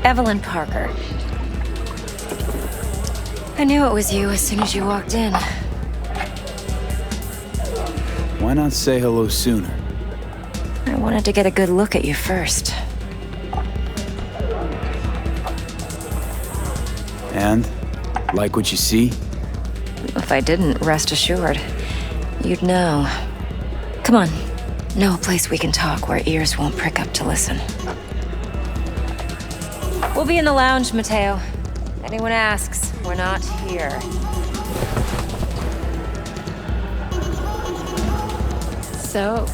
Evelyn Parker. I knew it was you as soon as you walked in. Why not say hello sooner? I wanted to get a good look at you first. And? Like what you see? If I didn't, rest assured, you'd know. Come on. Know a place we can talk where ears won't prick up to listen. We'll be in the lounge, Mateo. Anyone asks, we're not here. So,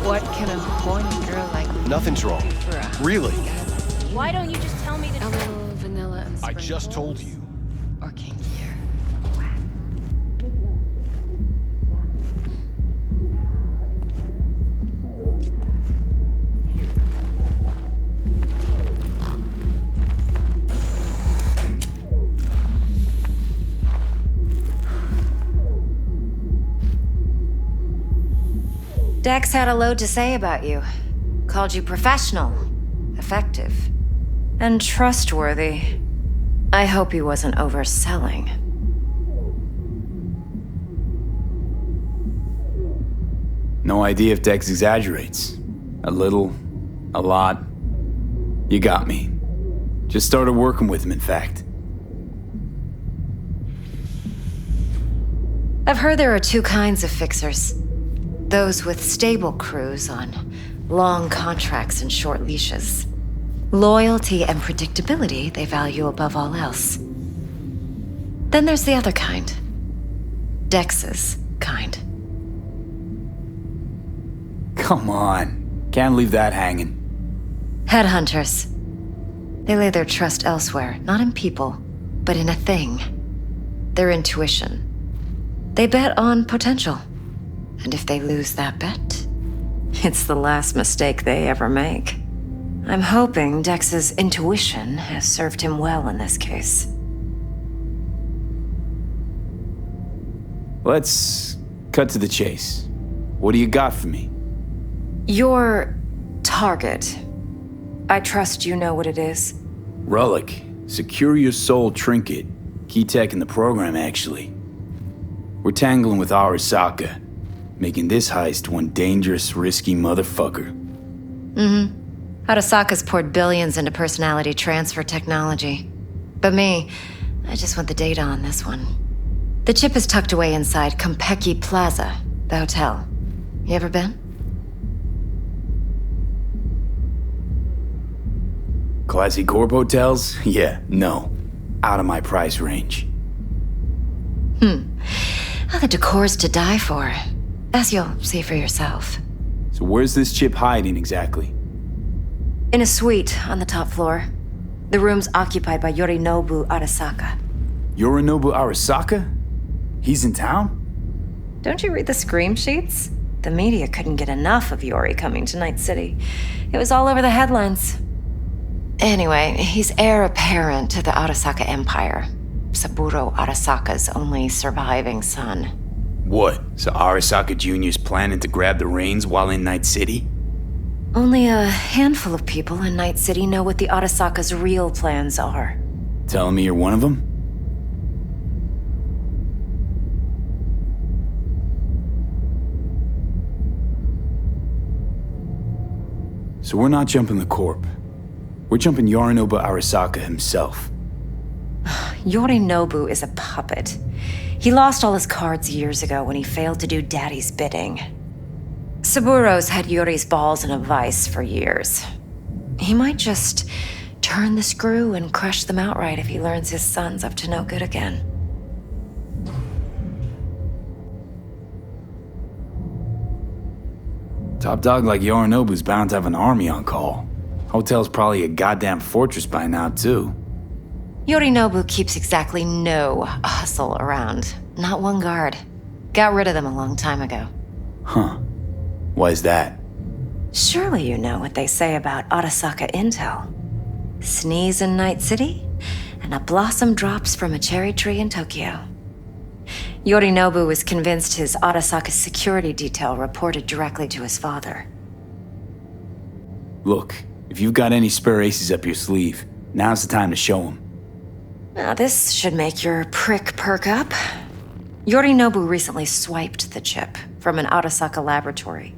what can a horny girl like me Nothing's do wrong. for a Really? Why don't you just tell me A little vanilla and I spring just told rolls? you. Or kinkier? Dex had a load to say about you. Called you professional, effective, and trustworthy. I hope he wasn't overselling. No idea if Dex exaggerates. A little, a lot. You got me. Just started working with him, in fact. I've heard there are two kinds of fixers. Those with stable crews on long contracts and short leashes. Loyalty and predictability they value above all else. Then there's the other kind. Dex's kind. Come on. Can't leave that hanging. Headhunters. They lay their trust elsewhere, not in people, but in a thing. Their intuition. They bet on potential. And if they lose that bet, it's the last mistake they ever make. I'm hoping Dex's intuition has served him well in this case. Let's cut to the chase. What do you got for me? Your target. I trust you know what it is. Relic. Secure your soul trinket. Key tech in the program, actually. We're tangling with Arasaka, making this heist one dangerous, risky motherfucker. Arasaka's poured billions into personality transfer technology. But me, I just want the data on this one. The chip is tucked away inside Kompeki Plaza, the hotel. You ever been? Classy corp hotels? Yeah, no. Out of my price range. Oh, the decor's to die for. As you'll see for yourself. So where's this chip hiding exactly? In a suite on the top floor. The room's occupied by Yorinobu Arasaka. Yorinobu Arasaka? He's in town? Don't you read the scream sheets? The media couldn't get enough of Yori coming to Night City. It was all over the headlines. Anyway, he's heir apparent to the Arasaka Empire. Saburo Arasaka's only surviving son. What? So Arasaka Jr.'s planning to grab the reins while in Night City? Only a handful of people in Night City know what the Arasaka's real plans are. Telling me you're one of them? So we're not jumping the corp. We're jumping Yorinobu Arasaka himself. Yorinobu is a puppet. He lost all his cards years ago when he failed to do Daddy's bidding. Saburo's had Yori's balls in a vice for years. He might just turn the screw and crush them outright if he learns his son's up to no good again. Top dog like Yorinobu's bound to have an army on call. Hotel's probably a goddamn fortress by now, too. Yorinobu keeps exactly no hustle around. Not one guard. Got rid of them a long time ago. Huh. Why's that? Surely you know what they say about Arasaka intel. Sneeze in Night City, and a blossom drops from a cherry tree in Tokyo. Yorinobu was convinced his Arasaka security detail reported directly to his father. Look, if you've got any spare aces up your sleeve, Now's the time to show him. Now, this should make your prick perk up. Yorinobu recently swiped the chip from an Arasaka laboratory.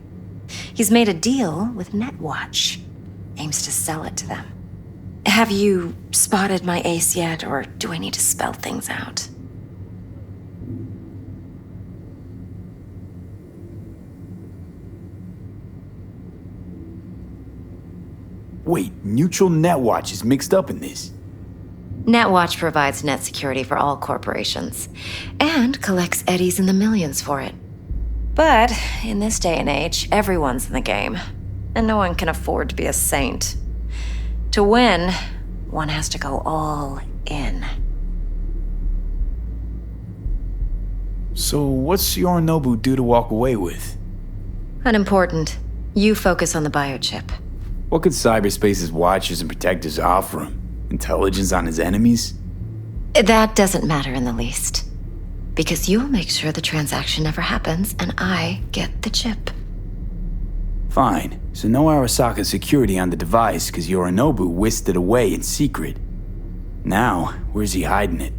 He's made a deal with Netwatch. Aims to sell it to them. Have you spotted my ace yet, or do I need to spell things out? Wait, Neutral Netwatch is mixed up in this. Netwatch provides net security for all corporations, and collects eddies in the millions for it. But in this day and age, everyone's in the game, and no one can afford to be a saint. To win, one has to go all in. So what's Yorinobu due to walk away with? Unimportant. You focus on the biochip. What could cyberspace's watchers and protectors offer him? Intelligence on his enemies? That doesn't matter in the least. Because you'll make sure the transaction never happens, and I get the chip. Fine. So no Arasaka security on the device because Yorinobu whisked it away in secret. Now, where's he hiding it?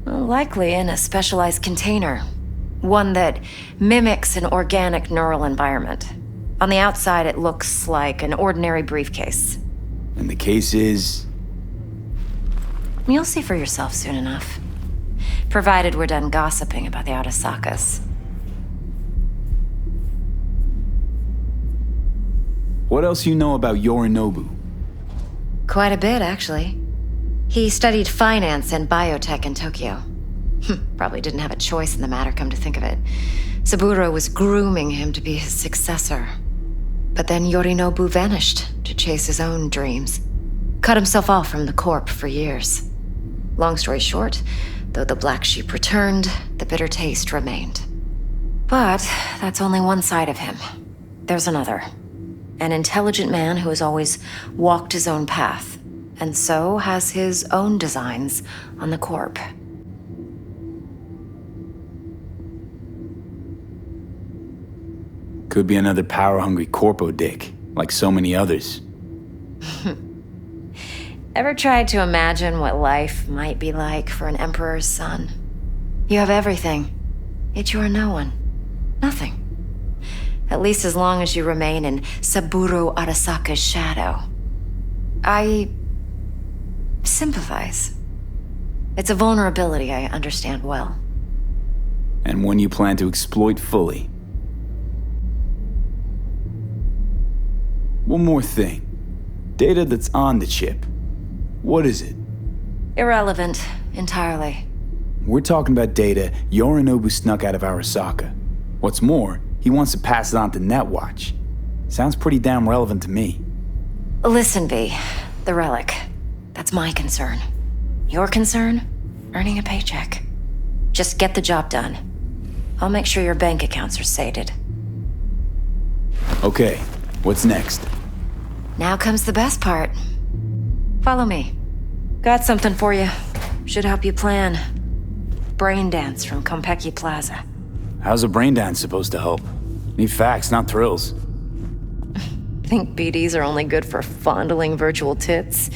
Well, likely in a specialized container. One that mimics an organic neural environment. On the outside, it looks like an ordinary briefcase. And the case is... You'll see for yourself soon enough. Provided we're done gossiping about the Arasakas. What else you know about Yorinobu? Quite a bit, actually. He studied finance and biotech in Tokyo. Probably didn't have a choice in the matter, come to think of it. Saburo was grooming him to be his successor. But then Yorinobu vanished to chase his own dreams. Cut himself off from the Corp for years. Long story short, though the black sheep returned, the bitter taste remained. But that's only one side of him. There's another. An intelligent man who has always walked his own path, and so has his own designs on the Corp. Could be another power-hungry corpo dick, like so many others. Ever tried to imagine what life might be like for an emperor's son? You have everything, yet you are no one. Nothing. At least as long as you remain in Saburo Arasaka's shadow. I sympathize. It's a vulnerability I understand well. And one you plan to exploit fully. One more thing. Data that's on the chip. What is it? Irrelevant, entirely. We're talking about data Yorinobu snuck out of Arasaka. What's more, he wants to pass it on to Netwatch. Sounds pretty damn relevant to me. Listen, V. The relic. That's my concern. Your concern? Earning a paycheck. Just get the job done. I'll make sure your bank accounts are sated. Okay, what's next? Now comes the best part. Follow me. Got something for you. Should help you plan. Brain dance from Konpeki Plaza. How's a brain dance supposed to help? Need facts, not thrills. Think BDs are only good for fondling virtual tits?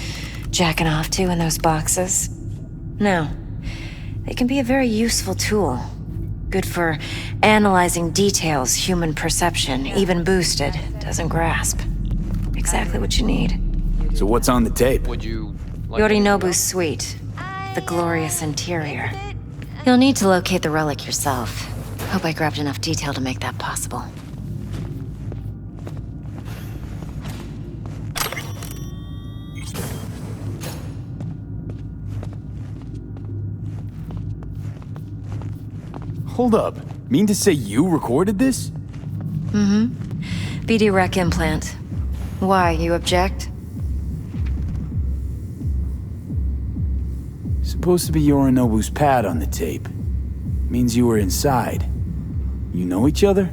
Jacking off to in those boxes? No. They can be a very useful tool. Good for analyzing details human perception, even boosted, doesn't grasp. Exactly what you need. So what's on the tape? Would you like Yorinobu's suite. The glorious interior. You'll need to locate the relic yourself. Hope I grabbed enough detail to make that possible. Hold up. Mean to say you recorded this? BD Rec implant. Why, you object? Supposed to be Yorinobu's pad on the tape. Means you were inside. You know each other?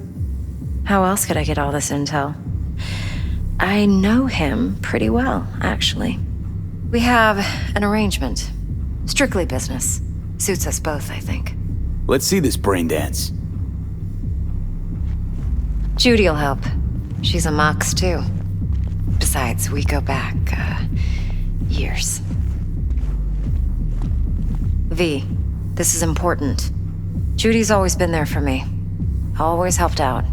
How else could I get all this intel? I know him pretty well, actually. We have an arrangement. Strictly business. Suits us both, I think. Let's see this brain dance. Judy'll help. She's a mox, too. Besides, we go back, years. V, this is important. Judy's always been there for me. Always helped out.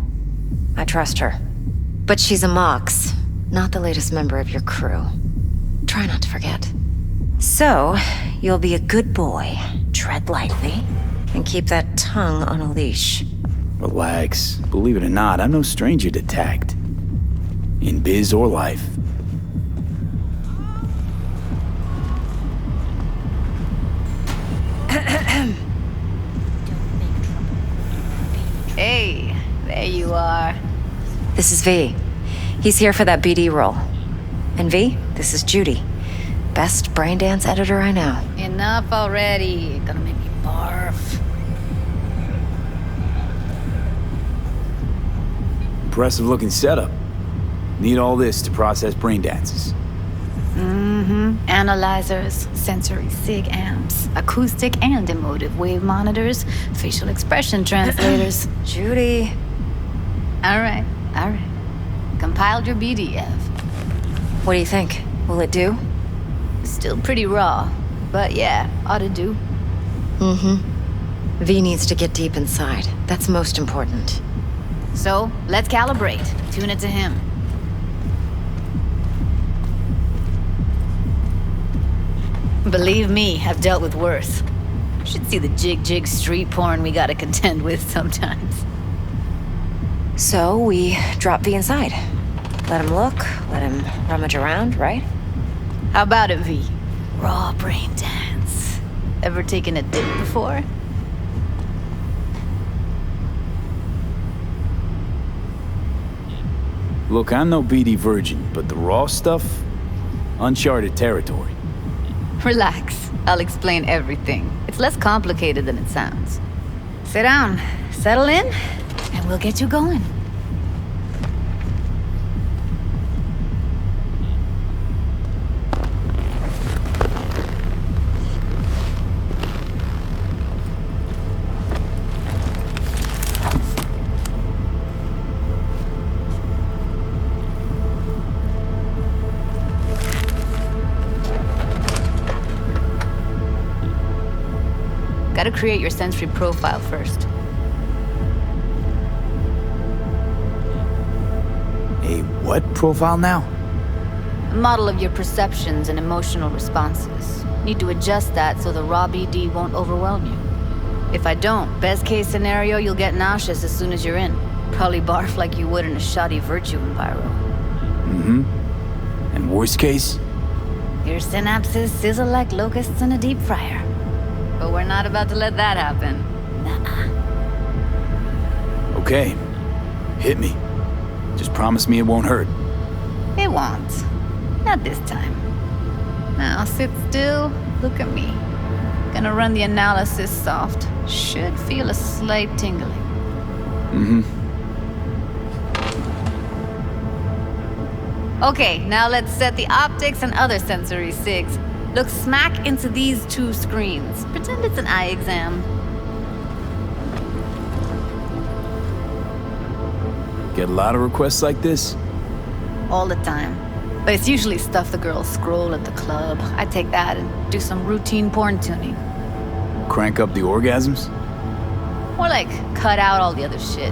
I trust her. But she's a Mox, not the latest member of your crew. Try not to forget. So, you'll be a good boy, tread lightly, and keep that tongue on a leash. Relax. Believe it or not, I'm no stranger to tact. In biz or life. Hey, there you are. This is V. He's here for that BD role. And V, this is Judy. Best braindance editor I know. Enough already. Gonna make me barf. Impressive looking setup. Need all this to process brain dances. Analyzers, sensory sig amps, acoustic and emotive wave monitors, facial expression translators. Judy. All right. Compiled your BDF. What do you think? Will it do? Still pretty raw, but yeah, ought to do. V needs to get deep inside. That's most important. So, let's calibrate. Tune it to him. Believe me, I've dealt with worse. Should see the jig street porn we gotta contend with sometimes. So we drop V inside. Let him look, let him rummage around, right? How about it, V? Raw brain dance. Ever taken a dip before? Look, I'm no BD virgin, but the raw stuff? Uncharted territory. Relax. I'll explain everything. It's less complicated than it sounds. Sit down, settle in, and we'll get you going. Gotta create your sensory profile first. A what profile now? A model of your perceptions and emotional responses. Need to adjust that so the raw BD won't overwhelm you. If I don't, best case scenario, you'll get nauseous as soon as you're in. Probably barf like you would in a shoddy virtue enviro. And worst case? Your synapses sizzle like locusts in a deep fryer. But we're not about to let that happen. Nuh-uh. Okay. Hit me. Just promise me it won't hurt. It won't. Not this time. Now sit still, look at me. Gonna run the analysis soft. Should feel a slight tingling. Okay, now let's set the optics and other sensory sigs. Look smack into these two screens. Pretend it's an eye exam. Get a lot of requests like this? All the time. But it's usually stuff the girls scroll at the club. I take that and do some routine porn tuning. Crank up the orgasms? More like cut out all the other shit.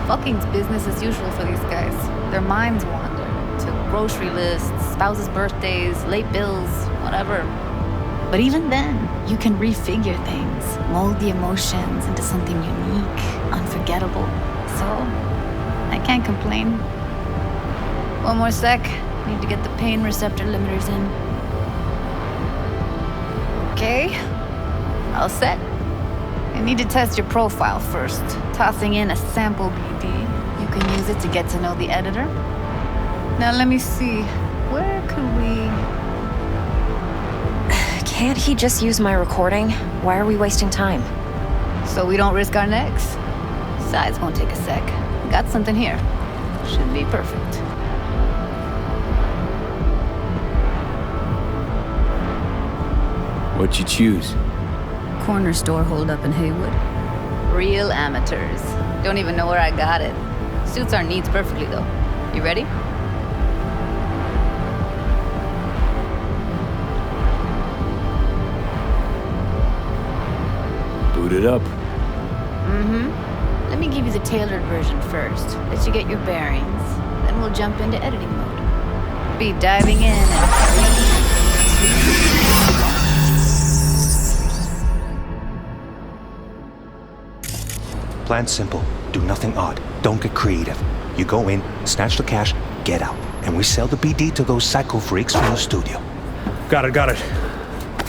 Fucking's business as usual for these guys. Their minds wander to grocery lists, spouses' birthdays, late bills, whatever. But even then, you can refigure things, mold the emotions into something unique, unforgettable. So, I can't complain. One more sec. Need to get the pain receptor limiters in. Okay. All set. I need to test your profile first. Tossing in a sample BD. You can use it to get to know the editor. Now let me see. Where could we... Can't he just use my recording? Why are we wasting time? So we don't risk our necks? Besides, won't take a sec. Got something here. Should be perfect. What'd you choose? Corner store holdup in Haywood. Real amateurs. Don't even know where I got it. Suits our needs perfectly, though. You ready? tailored version first. Let you get your bearings. Then we'll jump into editing mode. Be diving in and... Plan simple. Do nothing odd. Don't get creative. You go in, snatch the cash, get out. And we sell the BD to those psycho freaks from the studio. Got it.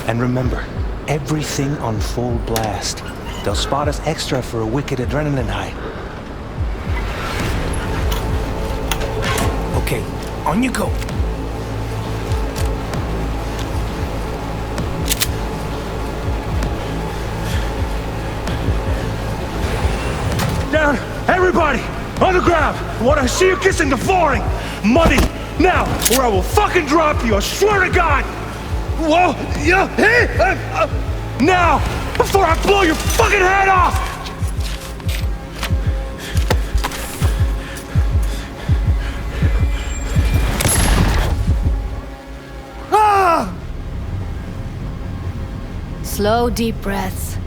And remember, everything on full blast. They'll spot us extra for a wicked adrenaline high. Okay, on you go. Down! Everybody! On the ground! I want to see you kissing the flooring! Money! Now! Or I will fucking drop you! I swear to God! Whoa! Yeah! Hey! Now! Before I blow your fucking head off! Ah! Slow, deep breaths.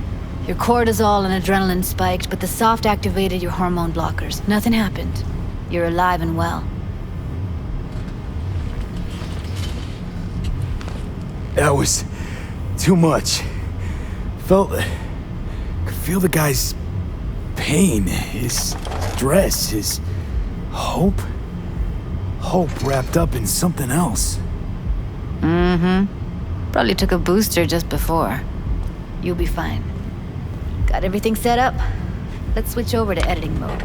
Your cortisol and adrenaline spiked, but the soft activated your hormone blockers. Nothing happened. You're alive and well. That was too much. Could feel the guy's pain, his stress, his hope. Hope wrapped up in something else. Probably took a booster just before. You'll be fine. Got everything set up? Let's switch over to editing mode.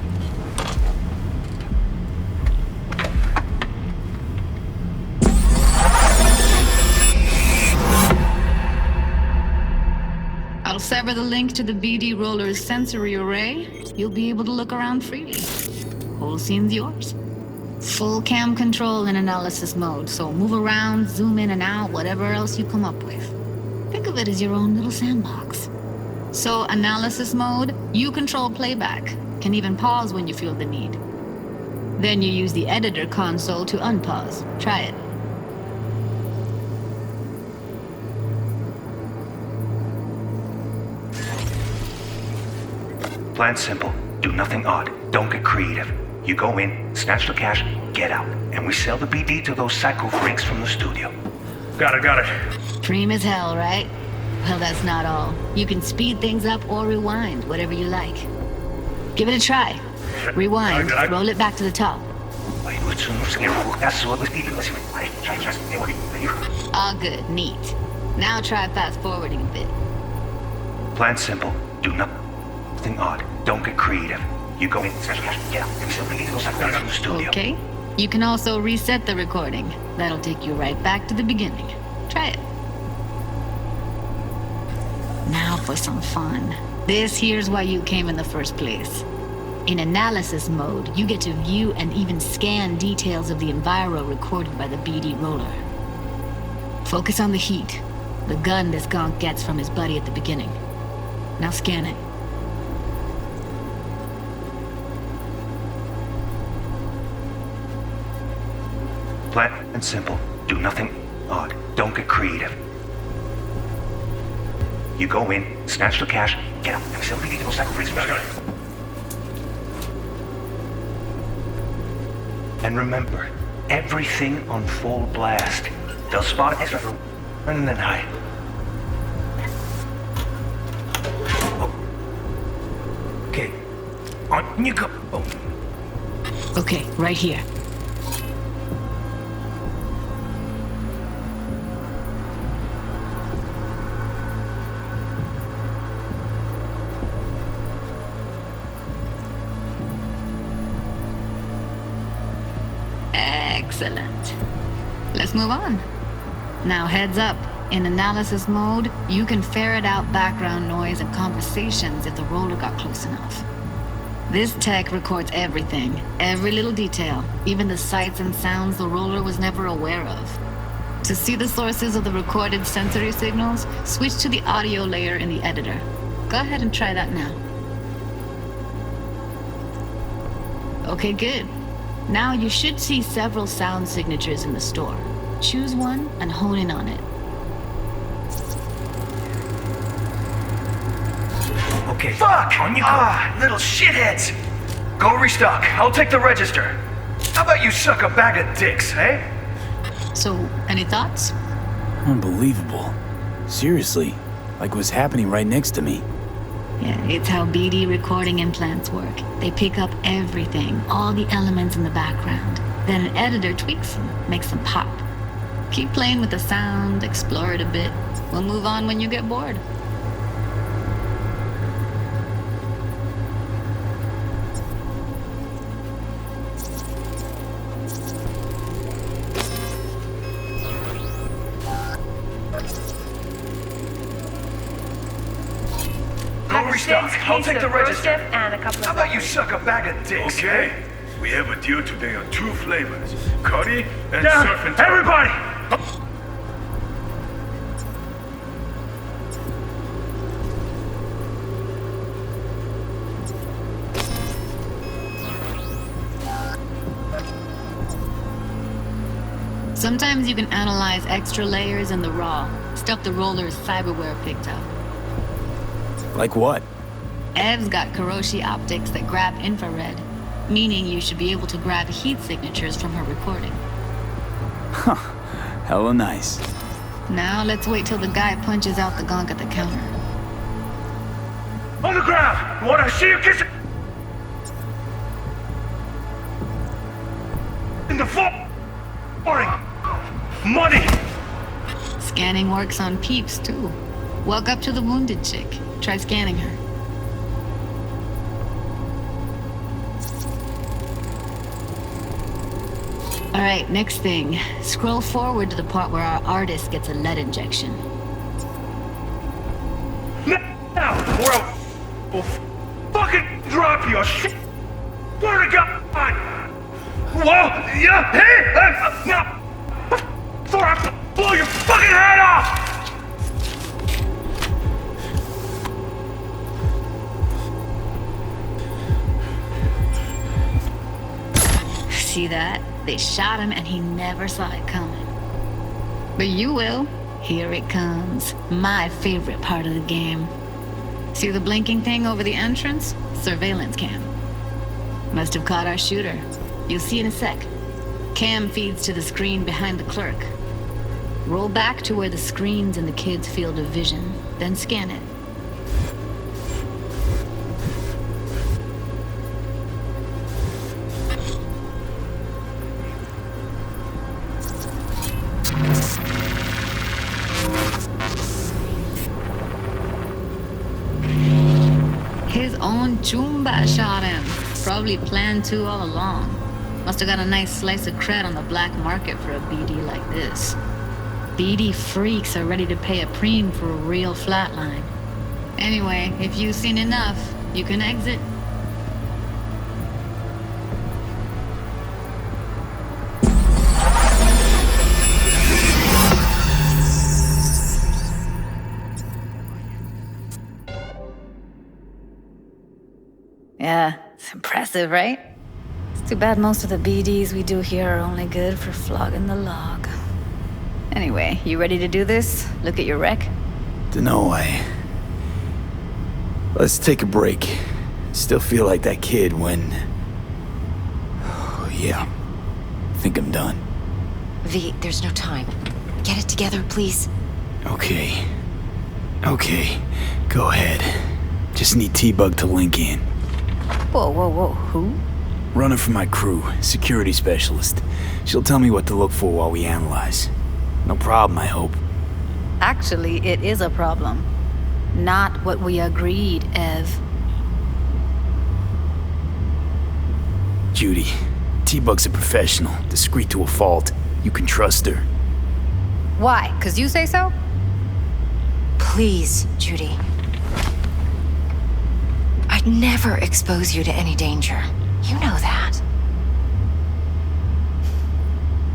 I'll sever the link to the BD Roller's sensory array. You'll be able to look around freely. Whole scene's yours. Full cam control in analysis mode, so move around, zoom in and out, whatever else you come up with. Think of it as your own little sandbox. So, analysis mode, you control playback. Can even pause when you feel the need. Then you use the editor console to unpause. Try it. Plan simple. Do nothing odd. Don't get creative. You go in, snatch the cash, get out. And we sell the BD to those psycho freaks from the studio. Got it. Dream as hell, right? Well, that's not all. You can speed things up or rewind, whatever you like. Give it a try. Rewind, roll it back to the top. All good, neat. Now try fast forwarding a bit. Plan simple. Do nothing odd. Don't get creative. You go in, snatch the cash, get out. And we sell the BD to those psycho freaks from the studio. Okay. You can also reset the recording. That'll take you right back to the beginning. Try it. Now for some fun. This here's why you came in the first place. In analysis mode, you get to view and even scan details of the enviro recorded by the BD roller. Focus on the heat, the gun this gonk gets from his buddy at the beginning. Now scan it. Plan and simple. Do nothing odd. Don't get creative. You go in, snatch the cash, get out. And we sell the BD to those psycho freaks. And remember, everything on full blast. They'll spot extra for running and high. Okay, on you go. Okay, right here. Excellent. Let's move on. Now heads up. In analysis mode, you can ferret out background noise and conversations if the roller got close enough. This tech records everything, every little detail, even the sights and sounds the roller was never aware of. To see the sources of the recorded sensory signals, switch to the audio layer in the editor. Go ahead and try that now. Okay, good. Now you should see several sound signatures in the store. Choose one and hone in on it. Okay. Fuck! On you go. Little shitheads! Go restock. I'll take the register. How about you suck a bag of dicks, eh? So, any thoughts? Unbelievable. Seriously, like what's happening right next to me. Yeah, it's how BD recording implants work. They pick up everything, all the elements in the background. Then an editor tweaks them, makes them pop. Keep playing with the sound, explore it a bit. We'll move on when you get bored. Go restock. I'll take the register. And a couple How of about you suck a bag of dicks, Okay. eh? We have a deal today on 2 flavors. Curry and Down! surf and turf. Everybody! Sometimes you can analyze extra layers in the raw, stuff the roller's cyberware picked up. Like what? Ev's got Kiroshi optics that grab infrared, meaning you should be able to grab heat signatures from her recording. Hella nice. Now let's wait till the guy punches out the gunk at the counter. On the ground! Wanna see you kissing in the flooring? Money! Scanning works on peeps, too. Walk up to the wounded chick. Try scanning her. Alright, next thing. Scroll forward to the part where our artist gets a lead injection. Now, or I will fucking drop you! Swear to God! Whoa! Yeah! Hey! Now! Before I blow your fucking head off! See that? They shot him and he never saw it coming. But you will. Here it comes. My favorite part of the game. See the blinking thing over the entrance? Surveillance cam. Must have caught our shooter. You'll see in a sec. Cam feeds to the screen behind the clerk. Roll back to where the screen's in the kid's field of vision, then scan it. His own Chumba shot him. Probably planned to all along. Must have got a nice slice of cred on the black market for a BD like this. BD freaks are ready to pay a preem for a real flatline. Anyway, if you've seen enough, you can exit. Yeah, it's impressive, right? It's too bad most of the BDs we do here are only good for flogging the log. Anyway, you ready to do this? Look at your wreck? Dunno, Let's take a break. Still feel like that kid when... Oh, yeah. Think I'm done. V, there's no time. Get it together, please. Okay. Okay. Go ahead. Just need T-Bug to link in. Whoa, whoa, whoa, who? Runner for my crew, security specialist. She'll tell me what to look for while we analyze. No problem, I hope. Actually, it is a problem. Not what we agreed, Ev. Judy, T-Bug's a professional, discreet to a fault. You can trust her. Why? 'Cause you say so? Please, Judy. I'd never expose you to any danger. You know that.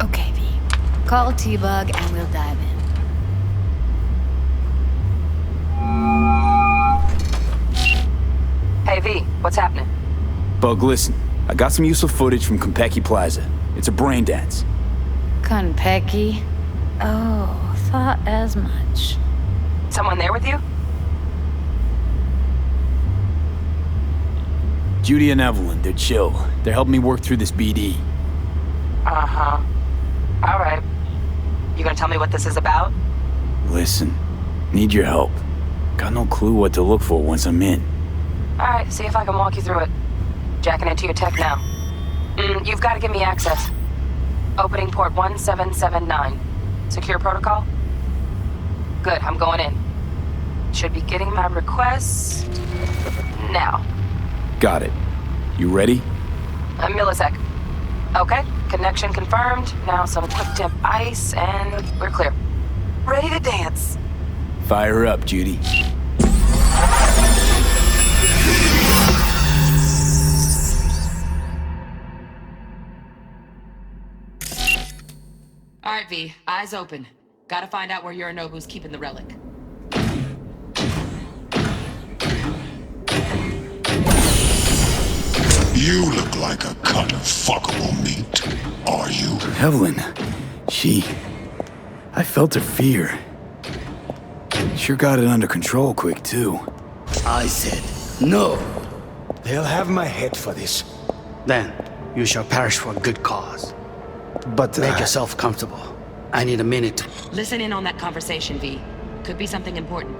Okay, V. Call T-Bug and we'll dive in. Hey, V, what's happening? Bug, listen. I got some useful footage from Konpeki Plaza. It's a brain dance. Konpeki? Oh, thought as much. Someone there with you? Judy and Evelyn, they're chill. They're helping me work through this BD. Uh-huh. All right. You gonna tell me what this is about? Listen, need your help. Got no clue what to look for once I'm in. All right, see if I can walk you through it. Jacking into your tech now. You've got to give me access. Opening port 1779. Secure protocol? Good, I'm going in. Should be getting my request now. Got it. You ready? A millisec. Okay, connection confirmed. Now some quick tip ice and we're clear. Ready to dance. Fire up, Judy. All right, V. Eyes open. Gotta find out where Yorinobu's keeping the relic. You look like a cut of fuckable meat. Are you? Evelyn, I felt her fear. Sure got it under control quick, too. I said no. They'll have my head for this. Then you shall perish for a good cause. But Make yourself comfortable. I need a minute. Listen in on that conversation, V. Could be something important.